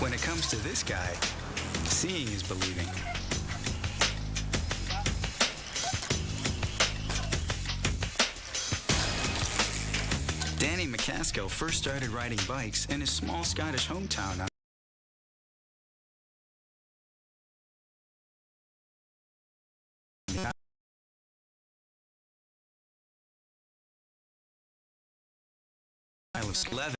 When it comes to this guy, seeing is believing. Danny McCaskill first started riding bikes in his small Scottish hometown on Isle of Skye.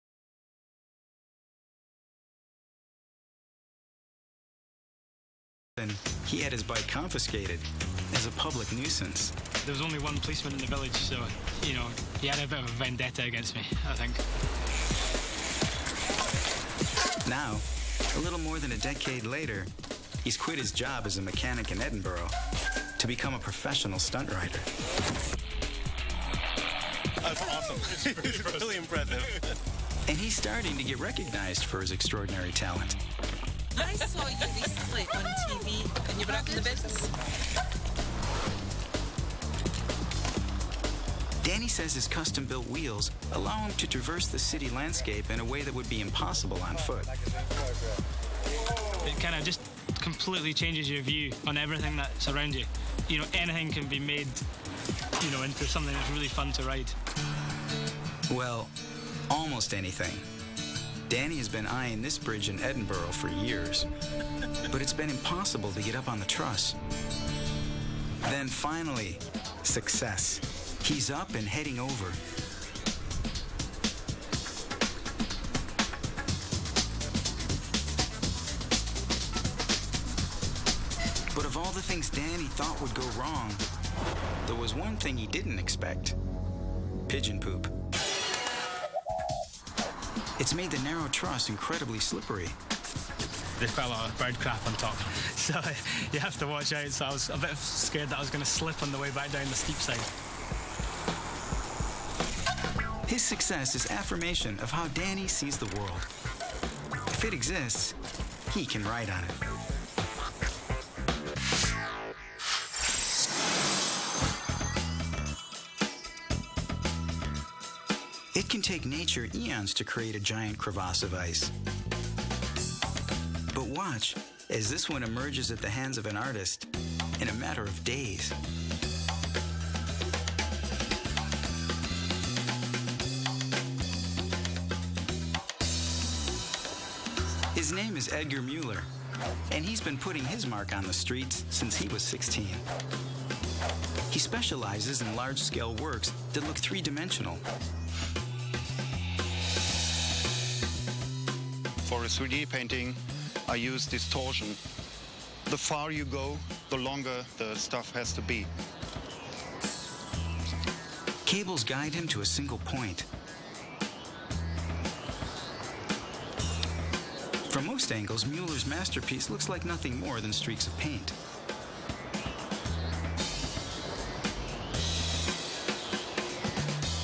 He had his bike confiscated as a public nuisance. There was only one policeman in the village, so, you know, he had a bit of a vendetta against me, I think. Now, a little more than a decade later, he's quit his job as a mechanic in Edinburgh to become a professional stunt rider. That's awesome. It's really impressive. And he's starting to get recognized for his extraordinary talent. I saw you recently on TV and you were up in the bins. Danny says his custom-built wheels allow him to traverse the city landscape in a way that would be impossible on foot. It kind of just completely changes your view on everything that's around you. You know, anything can be made, you know, into something that's really fun to ride. Well, almost anything. Danny has been eyeing this bridge in Edinburgh for years, but it's been impossible to get up on the truss. Then finally, success. He's up and heading over. But of all the things Danny thought would go wrong, there was one thing he didn't expect: pigeon poop. It's made the narrow truss incredibly slippery. There's quite a lot of bird crap on top, so you have to watch out. So I was a bit scared that I was going to slip on the way back down the steep side. His success is affirmation of how Danny sees the world. If it exists, he can ride on it. It can take nature eons to create a giant crevasse of ice. But watch as this one emerges at the hands of an artist in a matter of days. His name is Edgar Mueller, and he's been putting his mark on the streets since he was 16. He specializes in large-scale works that look three-dimensional. For a 3D painting, I use distortion. The farther you go, the longer the stuff has to be. Cables guide him to a single point. From most angles, Mueller's masterpiece looks like nothing more than streaks of paint.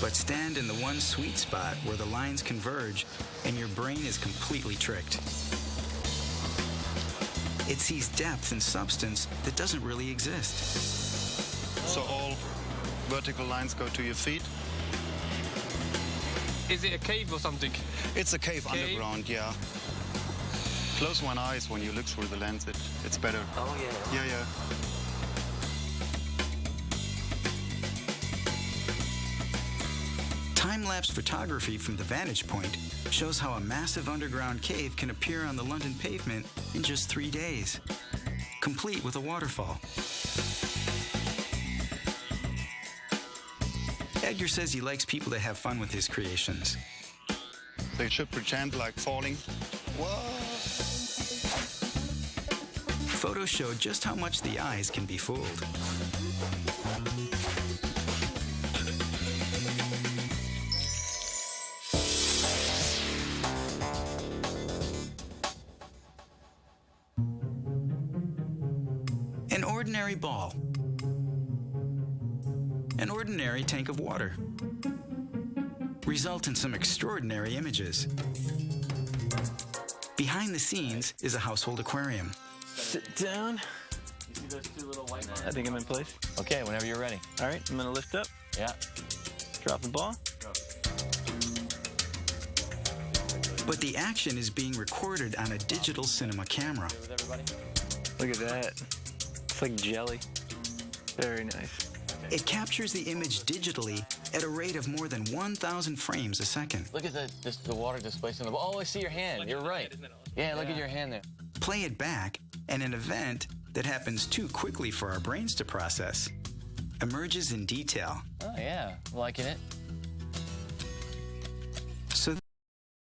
But stand in the one sweet spot where the lines converge and your brain is completely tricked. It sees depth and substance that doesn't really exist. So all vertical lines go to your feet. Is it a cave or something? It's a cave underground, yeah. Close one eye when you look through the lens, it's better. Oh, yeah. Yeah. Time-lapse photography from the vantage point shows how a massive underground cave can appear on the London pavement in just 3 days, complete with a waterfall. Edgar says he likes people to have fun with his creations. They should pretend like falling. Whoa! Photos show just how much the eyes can be fooled. An ordinary ball. An ordinary tank of water. Result in some extraordinary images. Behind the scenes is a household aquarium. Sit down. You see those two little white lines? I think I'm in place. Okay, whenever you're ready. All right, I'm gonna lift up, Yeah. drop the ball. But the action is being recorded on a digital cinema camera. Look at that. It's like jelly. Very nice. It captures the image digitally at a rate of more than 1,000 frames a second. Look at the water displacing the ball. Oh, I see your hand. You're right. Yeah, look at your hand there. Play it back, and an event that happens too quickly for our brains to process emerges in detail. Oh, yeah. Liking it.